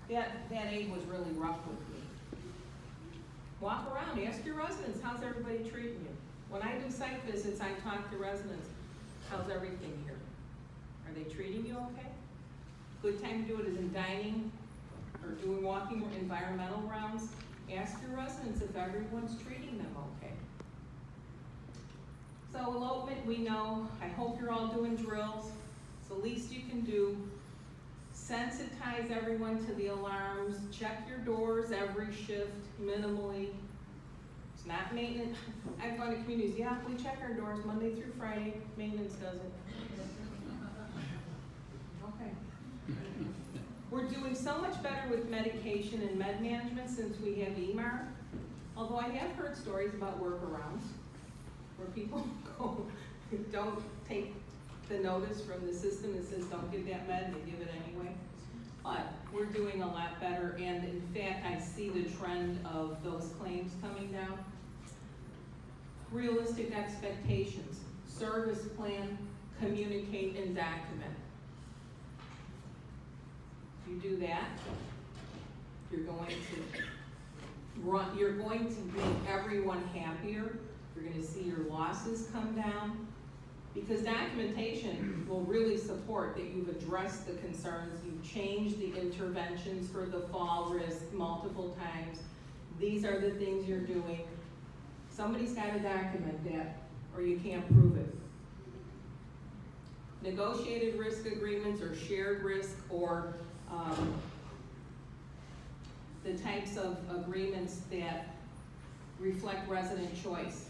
that aide was really rough with me. Walk around, ask your residents, how's everybody treating you? When I do site visits, I talk to residents, how's everything here? Are they treating you okay? Good time to do it is in dining or doing walking or environmental rounds. Ask your residents if everyone's treating them okay. So elopement, we know, I hope you're all doing drills. It's the least you can do. Sensitize everyone to the alarms. Check your doors every shift, minimally. It's not maintenance. I've gone to communities, yeah, we check our doors Monday through Friday. Maintenance doesn't. Okay. We're doing so much better with medication and med management since we have EMAR. Although I have heard stories about workarounds where people don't take the notice from the system that says don't give that med, and they give it anyway. But we're doing a lot better, and in fact, I see the trend of those claims coming down. Realistic expectations, service plan, communicate, and document. If you do that, you're going to make everyone happier. You're going to see your losses come down. Because documentation will really support that you've addressed the concerns, you've changed the interventions for the fall risk multiple times. These are the things you're doing. Somebody's got to document that, or you can't prove it. Negotiated risk agreements or shared risk, or the types of agreements that reflect resident choice.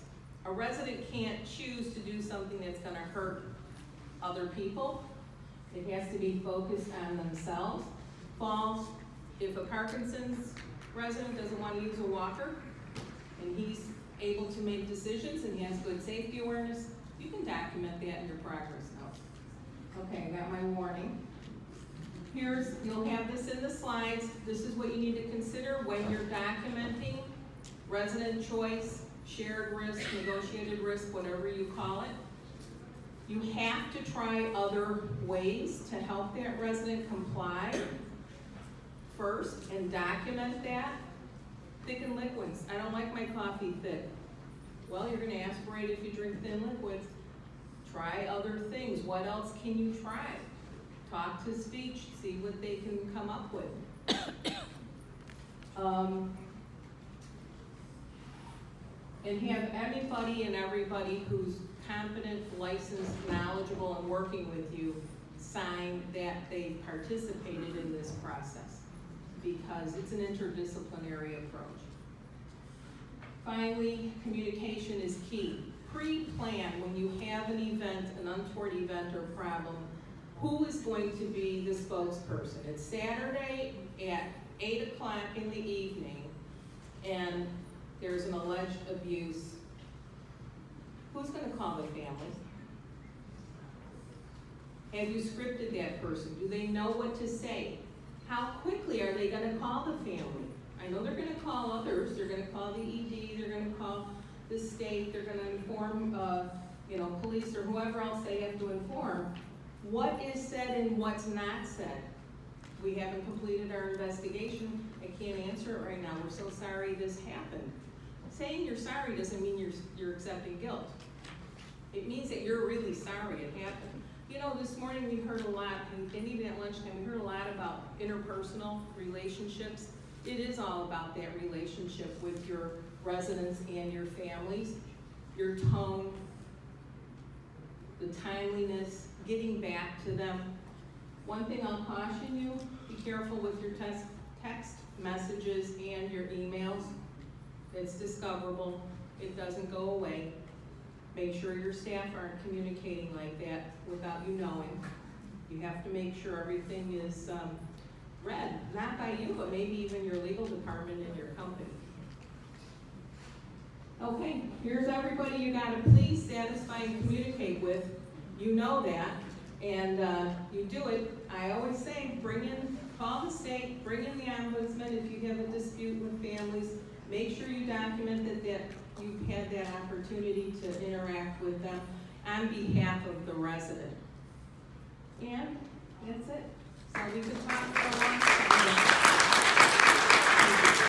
A resident can't choose to do something that's going to hurt other people. It has to be focused on themselves. Falls, if a Parkinson's resident doesn't want to use a walker and he's able to make decisions and he has good safety awareness, you can document that in your progress note. Okay, I got my warning. You'll have this in the slides. This is what you need to consider when you're documenting resident choice, shared risk, negotiated risk, whatever you call it. You have to try other ways to help that resident comply first and document that. Thick and liquids. I don't like my coffee thick. Well, you're going to aspirate if you drink thin liquids. Try other things. What else can you try? Talk to speech, see what they can come up with. And have anybody and everybody who's competent, licensed, knowledgeable, and working with you sign that they participated in this process, because it's an interdisciplinary approach. Finally, communication is key. Pre-plan when you have an event, an untoward event or problem, who is going to be the spokesperson? It's Saturday at 8 o'clock in the evening, and there's an alleged abuse. Who's going to call the family? Have you scripted that person? Do they know what to say? How quickly are they going to call the family? I know they're going to call others. They're going to call the ED. They're going to call the state. They're going to inform, police or whoever else they have to inform. What is said and what's not said? We haven't completed our investigation. I can't answer it right now. We're so sorry this happened. Saying you're sorry doesn't mean you're accepting guilt. It means that you're really sorry it happened. You know, this morning we heard a lot, and even at lunchtime, we heard a lot about interpersonal relationships. It is all about that relationship with your residents and your families, your tone, the timeliness, getting back to them. One thing I'll caution you, be careful with your text messages and your emails. It's discoverable. It doesn't go away. Make sure your staff aren't communicating like that without you knowing. You have to make sure everything is read, not by you, but maybe even your legal department in your company. Okay, here's everybody you gotta please, satisfy, and communicate with. You know that, and you do it. I always say, call the state, bring in the ombudsman if you have a dispute with families. Make sure you document that you've had that opportunity to interact with them on behalf of the resident. And that's it. So we could talk for a long